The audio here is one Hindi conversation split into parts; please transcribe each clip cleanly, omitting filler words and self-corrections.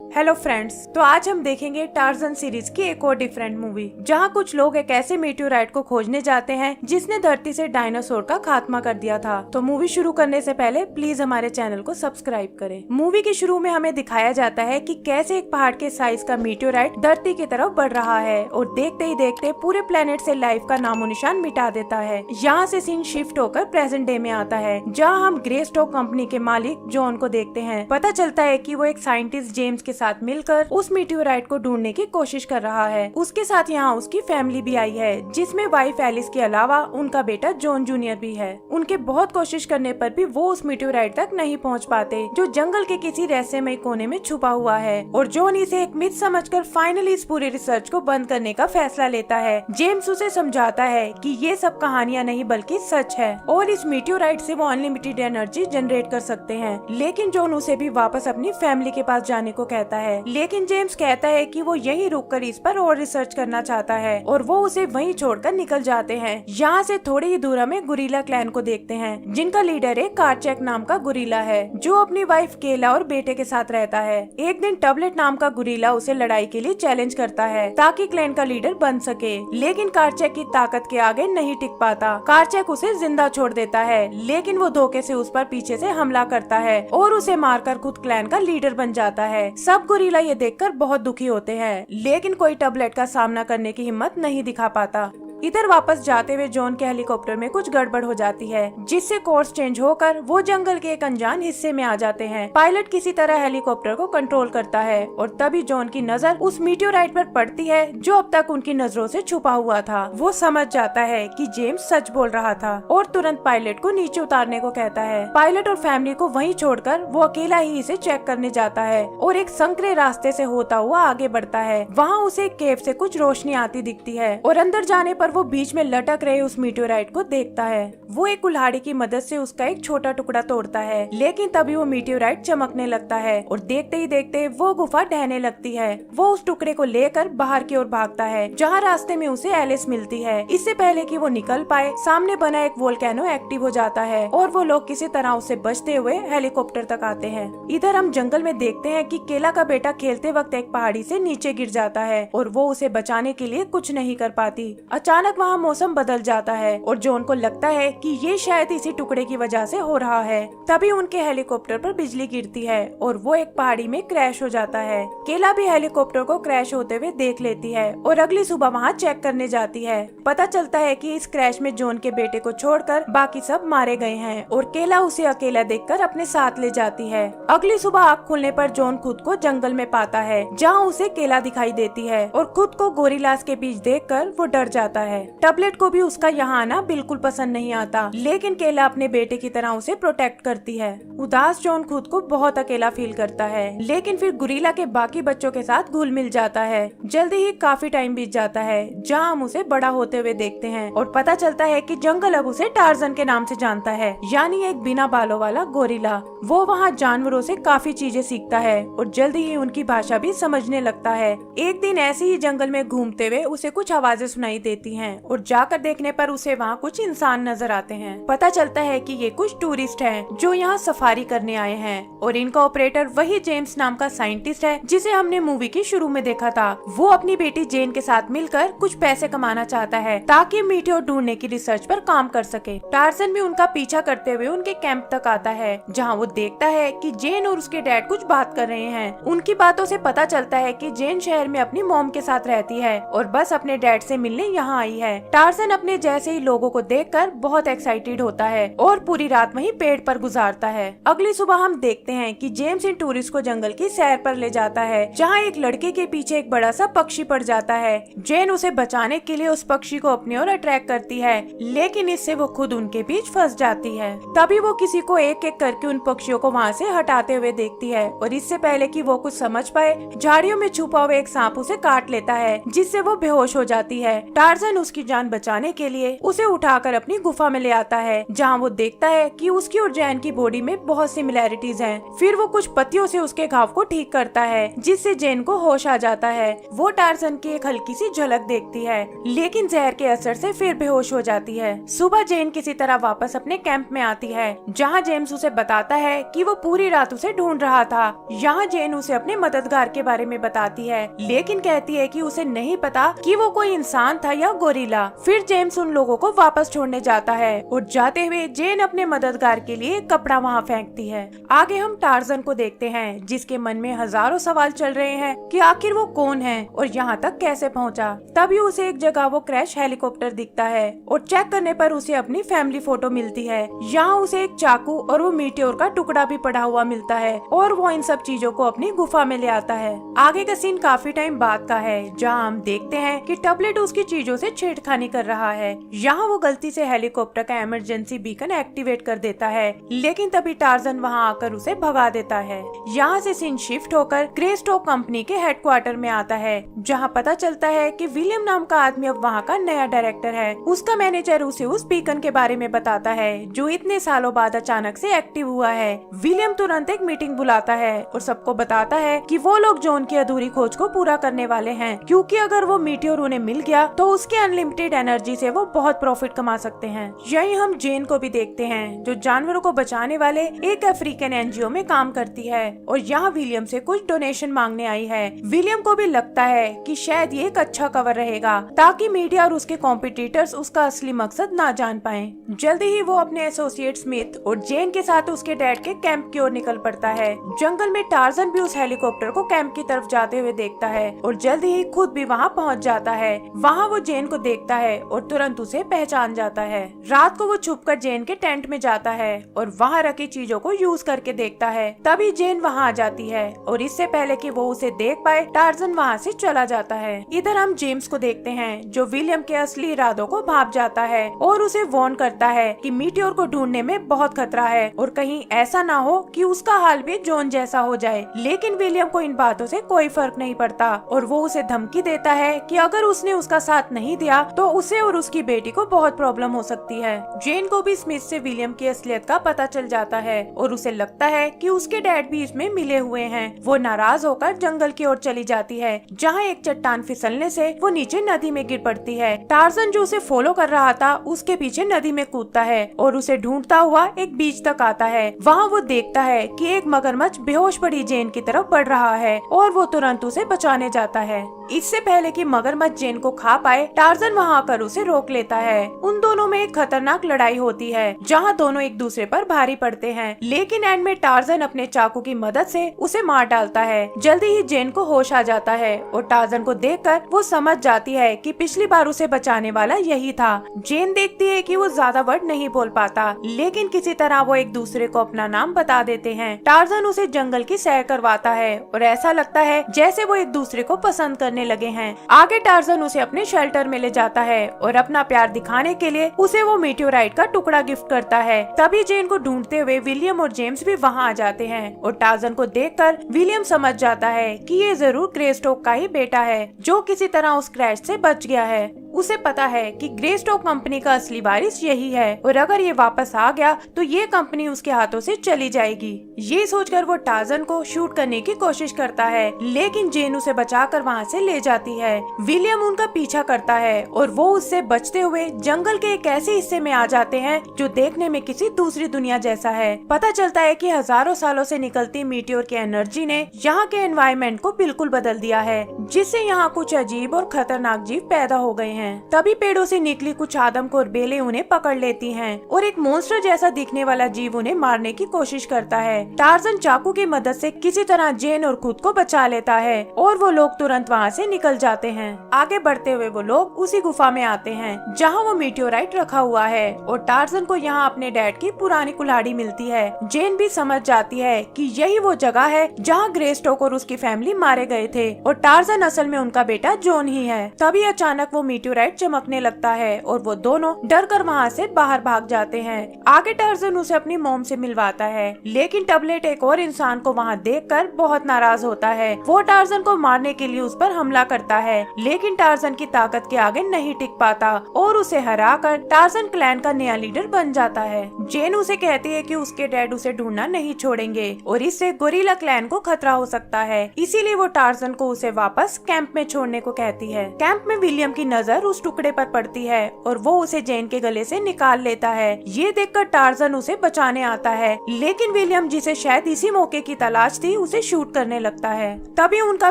हेलो फ्रेंड्स, तो आज हम देखेंगे टार्जन सीरीज की एक और डिफरेंट मूवी, जहां कुछ लोग एक ऐसे मीटियोराइट को खोजने जाते हैं जिसने धरती से डायनासोर का खात्मा कर दिया था। तो मूवी शुरू करने से पहले प्लीज हमारे चैनल को सब्सक्राइब करें। मूवी के शुरू में हमें दिखाया जाता है कि कैसे एक पहाड़ के साइज का मीटियोराइट धरती की तरफ बढ़ रहा है और देखते ही देखते पूरे प्लेनेट से लाइफ का नामो निशान मिटा देता है। यहाँ से सीन शिफ्ट होकर प्रेजेंट डे में आता है, जहाँ हम ग्रे स्टॉक कंपनी के मालिक जॉन को देखते हैं। पता चलता है कि वो एक साइंटिस्ट जेम्स के साथ मिलकर उस मीटियोराइट को ढूंढने की कोशिश कर रहा है। उसके साथ यहाँ उसकी फैमिली भी आई है, जिसमें वाइफ एलिस के अलावा उनका बेटा जॉन जूनियर भी है। उनके बहुत कोशिश करने पर भी वो उस मीटियोराइट तक नहीं पहुँच पाते, जो जंगल के किसी रहस्यमय कोने में छुपा हुआ है। और जॉन इसे एक मिथ समझकर फाइनली इस पूरे रिसर्च को बंद करने का फैसला लेता है। जेम्स उसे समझाता है कि ये सब कहानियां नहीं बल्कि सच है और इस मीटियोराइट से वो अनलिमिटेड एनर्जी जनरेट कर सकते हैं। लेकिन जॉन उसे भी वापस अपनी फैमिली के पास जाने को कहता है, लेकिन जेम्स कहता है कि वो यहीं रुककर इस पर और रिसर्च करना चाहता है और वो उसे वहीं छोड़कर निकल जाते हैं। यहाँ से थोड़ी ही दूर में गुरिल्ला क्लैन को देखते हैं, जिनका लीडर एक कार्चेक नाम का गुरिल्ला है, जो अपनी वाइफ केला और बेटे के साथ रहता है। एक दिन टबलेट नाम का गुरिल्ला उसे लड़ाई के लिए चैलेंज करता है ताकि क्लैन का लीडर बन सके, लेकिन कार्चेक की ताकत के आगे नहीं टिक पाता। कार्चेक उसे जिंदा छोड़ देता है, लेकिन वो धोखे से उस पर पीछे से हमला करता है और उसे मारकर खुद क्लैन का लीडर बन जाता है। सब गुरिल्ला ये देखकर बहुत दुखी होते हैं, लेकिन कोई टबलेट का सामना करने की हिम्मत नहीं दिखा पाता। इधर वापस जाते हुए जॉन के हेलीकॉप्टर में कुछ गड़बड़ हो जाती है, जिससे कोर्स चेंज होकर वो जंगल के एक अनजान हिस्से में आ जाते हैं। पायलट किसी तरह हेलीकॉप्टर को कंट्रोल करता है और तभी जॉन की नजर उस मीटियोराइट पर पड़ती है, जो अब तक उनकी नजरों से छुपा हुआ था। वो समझ जाता है कि जेम्स सच बोल रहा था और तुरंत पायलट को नीचे उतारने को कहता है। पायलट और फैमिली को वहीं छोड़कर वो अकेला ही इसे चेक करने जाता है और एक संकरे रास्ते से होता हुआ आगे बढ़ता है। वहाँ उसे एक केव से कुछ रोशनी आती दिखती है और अंदर जाने पर वो बीच में लटक रहे उस मीटियोराइट को देखता है। वो एक कुल्हाड़ी की मदद से उसका एक छोटा टुकड़ा तोड़ता है, लेकिन तभी वो मीटियोराइट चमकने लगता है और देखते ही देखते वो गुफा ढहने लगती है। वो उस टुकड़े को लेकर बाहर की ओर भागता है, जहाँ रास्ते में उसे एलिस मिलती है। इससे पहले कि वो निकल पाए, सामने बना एक वोल्केनो एक्टिव हो जाता है और वो लोग किसी तरह उसे बचते हुए हेलीकॉप्टर तक आते हैं। इधर हम जंगल में देखते हैं कि केला का बेटा खेलते वक्त एक पहाड़ी से नीचे गिर जाता है और वो उसे बचाने के लिए कुछ नहीं कर पाती। अचानक वहाँ मौसम बदल जाता है और जॉन को लगता है कि ये शायद इसी टुकड़े की वजह से हो रहा है। तभी उनके हेलीकॉप्टर पर बिजली गिरती है और वो एक पहाड़ी में क्रैश हो जाता है। केला भी हेलीकॉप्टर को क्रैश होते हुए देख लेती है और अगली सुबह वहाँ चेक करने जाती है। पता चलता है कि इस क्रैश में जॉन के बेटे को छोड़कर बाकी सब मारे गए हैं और केला उसे अकेला देखकर अपने साथ ले जाती है। अगली सुबह आँख खुलने पर जॉन खुद को जंगल में पाता है, जहाँ उसे केला दिखाई देती है और खुद को गोरिल्लास के बीच देखकर वो डर जाता है। टबलेट को भी उसका यहाँ आना बिल्कुल पसंद नहीं आता, लेकिन केला अपने बेटे की तरह उसे प्रोटेक्ट करती है। उदास जॉन खुद को बहुत अकेला फील करता है, लेकिन फिर गुरिल्ला के बाकी बच्चों के साथ घुल मिल जाता है। जल्दी ही काफी टाइम बीत जाता है, जहाँ हम उसे बड़ा होते हुए देखते हैं और पता चलता है कि जंगल अब उसे टार्जन के नाम से जानता है, यानी एक बिना बालों वाला गोरिल्ला। वो वहाँ जानवरों से काफी चीजें सीखता है और जल्दी ही उनकी भाषा भी समझने लगता है। एक दिन ऐसे ही जंगल में घूमते हुए उसे कुछ आवाजें सुनाई देती हैं और जाकर देखने पर उसे वहाँ कुछ इंसान नजर आते हैं। पता चलता है कि ये कुछ टूरिस्ट हैं, जो यहाँ सफारी करने आए हैं और इनका ऑपरेटर वही जेम्स नाम का साइंटिस्ट है, जिसे हमने मूवी की शुरू में देखा था। वो अपनी बेटी जेन के साथ मिलकर कुछ पैसे कमाना चाहता है ताकि मीटियोर ढूंढने की रिसर्च पर काम कर सके। टार्जन भी उनका पीछा करते हुए उनके कैंप तक आता है, जहाँ वो देखता है कि जेन और उसके डैड कुछ बात कर रहे हैं। उनकी बातों से पता चलता है कि जेन शहर में अपनी मॉम के साथ रहती है और बस अपने डैड से मिलने यहाँ आई है। टार्जन अपने जैसे ही लोगों को देखकर बहुत एक्साइटेड होता है और पूरी रात वहीं पेड़ पर गुजारता है। अगली सुबह हम देखते हैं कि जेम्स इन टूरिस्ट को जंगल की सैर पर ले जाता है, जहाँ एक लड़के के पीछे एक बड़ा सा पक्षी पड़ जाता है। जेन उसे बचाने के लिए उस पक्षी को अपनी ओर अट्रैक्ट करती है, लेकिन इससे वो खुद उनके बीच फंस जाती है। तभी वो किसी को एक एक करके उन पक्षियों को वहाँ से हटाते हुए देखती है और इससे पहले कि वो कुछ समझ पाए, झाड़ियों में छुपा हुआ एक सांप उसे काट लेता है, जिससे वो बेहोश हो जाती है। टार्जन उसकी जान बचाने के लिए उसे उठाकर अपनी गुफा में ले आता है, जहाँ वो देखता है कि उसकी और जैन की बॉडी में बहुत सिमिलैरिटीज हैं। फिर वो कुछ पत्तियों से उसके घाव को ठीक करता है, जिससे जैन को होश आ जाता है। वो टार्जन की एक हल्की सी झलक देखती है, लेकिन जहर के असर से फिर बेहोश हो जाती है। सुबह जैन किसी तरह वापस अपने कैंप में आती है, जहाँ जेम्स उसे बताता है कि वो पूरी रात उसे ढूंढ रहा था। यहाँ जेन उसे अपने मददगार के बारे में बताती है, लेकिन कहती है कि उसे नहीं पता कि वो कोई इंसान था या गोरिल्ला। फिर जेम्स उन लोगों को वापस छोड़ने जाता है और जाते हुए जेन अपने मददगार के लिए एक कपड़ा वहाँ फेंकती है। आगे हम टार्जन को देखते हैं, जिसके मन में हजारों सवाल चल रहे हैं कि आखिर वो कौन है और यहाँ तक कैसे पहुँचा। तभी उसे एक जगह वो क्रैश हेलीकॉप्टर दिखता है और चेक करने पर उसे अपनी फैमिली फोटो मिलती है। यहाँ उसे एक चाकू और वो मीटियोर का टुकड़ा भी पड़ा हुआ मिलता है और वो इन सब चीजों को अपनी गुफा में ले आता है। आगे का सीन काफी टाइम बाद का है, जहाँ हम देखते हैं कि टबलेट उसकी चीजों से छेड़खानी कर रहा है। यहाँ वो गलती से हेलीकॉप्टर का इमरजेंसी बीकन एक्टिवेट कर देता है, लेकिन तभी टार्जन वहाँ आकर उसे भगा देता है। यहाँ से सीन शिफ्ट होकर ग्रेस्टोक कंपनी के हेडक्वार्टर में आता है, जहाँ पता चलता है कि विलियम नाम का आदमी अब वहाँ का नया डायरेक्टर है। उसका मैनेजर उसे उस बीकन के बारे में बताता है जो इतने सालों बाद अचानक से एक्टिव हुआ है। विलियम तुरंत एक मीटिंग बुलाता है और सबको बताता है कि वो लोग जॉन की अधूरी खोज को पूरा करने वाले हैं, क्योंकि अगर वो मीटियोर उन्हें मिल गया तो उसके अनलिमिटेड एनर्जी से वो बहुत प्रॉफिट कमा सकते हैं। यही हम जेन को भी देखते हैं, जो जानवरों को बचाने वाले एक अफ्रीकन एनजीओ में काम करती है और यहाँ विलियम से कुछ डोनेशन मांगने आई है। विलियम को भी लगता है कि शायद ये एक अच्छा कवर रहेगा, ताकि मीडिया और उसके कॉम्पिटिटर्स उसका असली मकसद ना जान पाए। जल्दी ही वो अपने एसोसिएट स्मिथ और जेन के साथ उसके डैड के कैंप की ओर निकल पड़ता है। जंगल में टार्जन भी उस हेलीकॉप्टर को कैंप की तरफ जाते हुए देखता है और जल्दी ही खुद भी वहाँ पहुँच जाता है। वहाँ वो जेन को देखता है और तुरंत उसे पहचान जाता है। रात को वो छुपकर जेन के टेंट में जाता है और वहाँ रखी चीजों को यूज करके देखता है। तभी जेन वहाँ आ जाती है और इससे पहले कि वो उसे देख पाए, टार्जन वहाँ से चला जाता है। इधर हम जेम्स को देखते हैं, जो विलियम के असली इरादों को भाप जाता है और उसे वार्न करता है कि मीटियोर को ढूंढने में बहुत खतरा है और कहीं ऐसा ना हो कि उसका हाल भी जॉन जैसा हो जाए। लेकिन विलियम को इन बातों से कोई फर्क नहीं पड़ता और वो उसे धमकी देता है कि अगर उसने उसका साथ नहीं दिया तो उसे और उसकी बेटी को बहुत प्रॉब्लम हो सकती है। जेन को भी स्मिथ से विलियम की असलियत का पता चल जाता है और उसे लगता है कि उसके डैड भी इसमें मिले हुए हैं। वो नाराज होकर जंगल की ओर चली जाती है, जहाँ एक चट्टान फिसलने से वो नीचे नदी में गिर पड़ती है। टार्जन जो उसे फॉलो कर रहा था उसके पीछे नदी में कूदता है और उसे ढूंढता हुआ एक बीच तक आता है। वहाँ वो देखता है कि एक मगरमच्छ बेहोश पड़ी जेन की तरफ बढ़ रहा है और वो तुरंत उसे बचाने जाता है। इससे पहले कि मगरमच्छ जेन को खा पाए, टार्जन वहाँ आकर उसे रोक लेता है। उन दोनों में एक खतरनाक लड़ाई होती है, जहाँ दोनों एक दूसरे पर भारी पड़ते हैं, लेकिन एंड में टार्जन अपने चाकू की मदद से उसे मार डालता है। जल्दी ही जेन को होश आ जाता है और टार्जन को देखकर वो समझ जाती है कि पिछली बार उसे बचाने वाला यही था। जेन देखती है कि वो ज्यादा वर्ड नहीं बोल पाता, लेकिन किसी तरह वो एक दूसरे को अपना नाम बता देते हैं। टार्जन उसे जंगल की सैर करवाता है और ऐसा लगता है जैसे वो एक दूसरे को पसंद करने लगे हैं। आगे टार्जन उसे अपने शेल्टर में ले जाता है और अपना प्यार दिखाने के लिए उसे वो मीटियोराइट का टुकड़ा गिफ्ट करता है। तभी जेन को ढूंढते हुए विलियम और जेम्स भी वहाँ आ जाते हैं और टार्जन को देखकर विलियम समझ जाता है कि ये जरूर ग्रेस्टोक का ही बेटा है, जो किसी तरह उस क्रैश से बच गया है। उसे पता है कि ग्रेस्टोक कंपनी का असली वारिस यही है और अगर ये वापस आ गया तो ये कंपनी उसके हाथों से चली जाएगी। ये सोचकर वो टार्जन को शूट करने की कोशिश करता है, लेकिन जेन उसे बचाकर वहाँ से ले जाती है। विलियम उनका पीछा करता है और वो उससे बचते हुए जंगल के एक ऐसे हिस्से में आ जाते हैं जो देखने में किसी दूसरी दुनिया जैसा है। पता चलता है कि हजारों सालों से निकलती मीटियोर की एनर्जी ने यहाँ के एनवायरनमेंट को बिल्कुल बदल दिया है, जिससे यहाँ कुछ अजीब और खतरनाक जीव पैदा हो गए हैं। तभी पेड़ों से निकली कुछ आदमखोर बेलें उन्हें पकड़ लेती हैं और एक मॉन्स्टर जैसा दिखने वाला जीव उन्हें मारने की कोशिश करता है। टार्जन चाकू की मदद से किसी तरह जेन और खुद को बचा लेता है और वो लोग तुरंत वहाँ से निकल जाते हैं। आगे बढ़ते हुए वो लोग उसी गुफा में आते हैं जहाँ वो मीटियोराइट रखा हुआ है और टार्जन को यहाँ अपने डैड की पुरानी कुल्हाड़ी मिलती है। जेन भी समझ जाती है कि यही वो जगह है जहाँ ग्रेस्टोक और उसकी फैमिली मारे गए थे और टार्जन असल में उनका बेटा जॉन ही है। तभी अचानक वो मीटियोराइट चमकने लगता है और वो दोनों डर कर वहाँ से बाहर भाग जाते हैं। आगे टार्जन उसे अपनी मॉम से मिलवाता है, लेकिन टबलेट एक और इंसान को वहाँ देखकर बहुत नाराज होता है। वो टार्जन को मारने के लिए उस पर हमला करता है, लेकिन टार्जन की ताकत के आगे नहीं टिक पाता और उसे हराकर टार्जन क्लैन का नया लीडर बन जाता है। जेन उसे कहती है कि उसके डैड उसे ढूंढना नहीं छोड़ेंगे और इससे गोरिल्ला क्लैन को खतरा हो सकता है, इसीलिए वो टार्जन को उसे वापस कैंप में छोड़ने को कहती है। कैंप में विलियम की नजर उस टुकड़े पर पड़ती है और वो उसे जेन के गले से निकाल लेता है। ये देखकर टार्जन उसे बचाने आता है, लेकिन विलियम, जिसे शायद इसी मौके की तलाश थी, उसे शूट करने लगता है। तभी उनका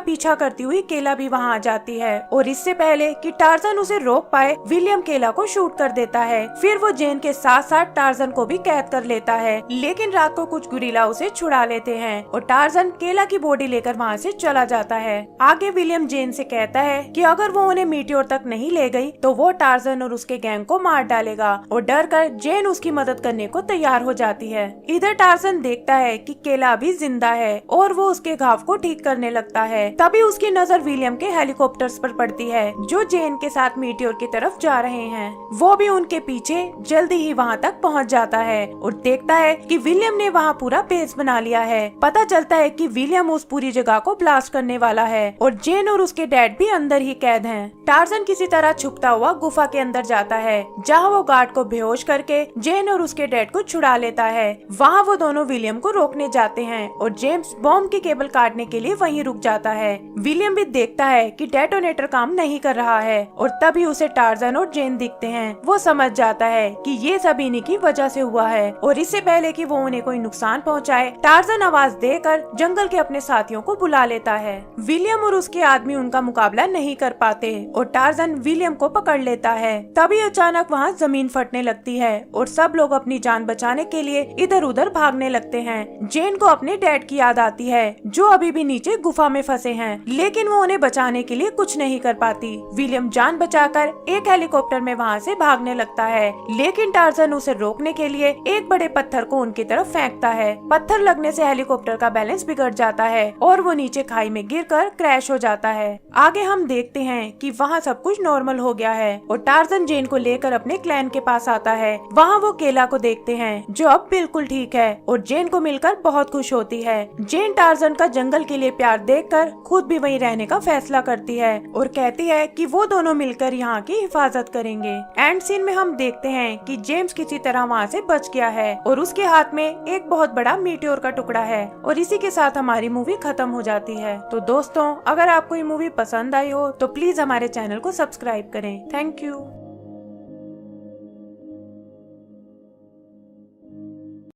पीछा करती हुई केला भी वहाँ आ जाती है और इससे पहले कि टार्जन उसे रोक पाए, विलियम केला को शूट कर देता है। फिर वो जेन के साथ साथ टार्जन को भी कैद कर लेता है, लेकिन रात को कुछ गुरिल्ला उसे छुड़ा लेते हैं और टार्जन केला की बॉडी लेकर वहाँ से चला जाता है। आगे विलियम जेन से कहता है कि अगर वो उन्हें मीटियोर तक नहीं ले गई तो वो टार्जन और उसके गैंग को मार डालेगा, और डर कर जेन उसकी मदद करने को तैयार हो जाती है। इधर टार्जन देखता है कि केला अभी जिंदा है और वो उसके घाव को ठीक करने लगता है। तभी उसकी नजर विलियम के हेलीकॉप्टर्स पर पड़ती है जो जेन के साथ मीटियोर की तरफ जा रहे हैं। वो भी उनके पीछे जल्दी ही वहाँ तक पहुँच जाता है और देखता है कि विलियम ने वहाँ पूरा बेस बना लिया है। पता चलता है कि विलियम उस पूरी जगह को ब्लास्ट करने वाला है और जेन और उसके डैड भी अंदर ही कैद हैं। टार्जन किसी तरह छुपता हुआ गुफा के अंदर जाता है, जहाँ वो गार्ड को बेहोश करके जेन और उसके डैड को छुड़ा लेता है। वहाँ वो दोनों विलियम को रोकने जाते हैं और जेम्स बॉम्ब की केबल काटने के लिए वहीं रुक जाता है। विलियम भी देखता है कि डेटोनेटर काम नहीं कर रहा है और तभी उसे टार्जन और जेन दिखते हैं। वो समझ जाता है कि ये सब इन्हीं की वजह से हुआ है और इससे पहले कि वो उन्हें कोई नुकसान पहुंचाए, टार्जन आवाज देकर जंगल के अपने साथियों को बुला लेता है। विलियम और उसके आदमी उनका मुकाबला नहीं कर पाते और टार्जन विलियम को पकड़ लेता है। तभी अचानक वहाँ जमीन फटने लगती है और सब लोग अपनी जान बचाने के लिए इधर उधर भागने लगते हैं। जेन को अपने डैड की याद आती है जो अभी भी नीचे गुफा में फंसे हैं, लेकिन वो उन्हें बचाने के लिए कुछ नहीं कर पाती। विलियम जान बचाकर एक हेलीकॉप्टर में वहाँ से भागने लगता है, लेकिन टार्जन उसे रोकने के लिए एक बड़े पत्थर को उनकी तरफ फेंकता है। पत्थर लगने से हेलीकॉप्टर का बैलेंस बिगड़ जाता है और वो नीचे खाई में गिरकर क्रैश हो जाता है। आगे हम देखते हैं कि वहाँ सब कुछ नॉर्मल हो गया है और टार्जन जेन को लेकर अपने क्लैन के पास आता है। वहाँ वो केला को देखते हैं जो अब बिल्कुल ठीक है और जेन को मिलकर बहुत खुश होती है। जेन टार्जन का जंगल के लिए प्यार देखकर खुद भी वहीं रहने का फैसला करती है और कहती है कि वो दोनों मिलकर यहाँ की हिफाजत करेंगे। एंड सीन में हम देखते हैं कि जेम्स किसी तरह वहाँ से बच गया है और उसके हाथ में एक बहुत बड़ा मीटियोर का टुकड़ा है और इसी के साथ हमारी मूवी खत्म हो जाती है। तो दोस्तों, अगर आपको ये मूवी पसंद आई हो तो प्लीज हमारे चैनल को सब्सक्राइब करें। Thank you.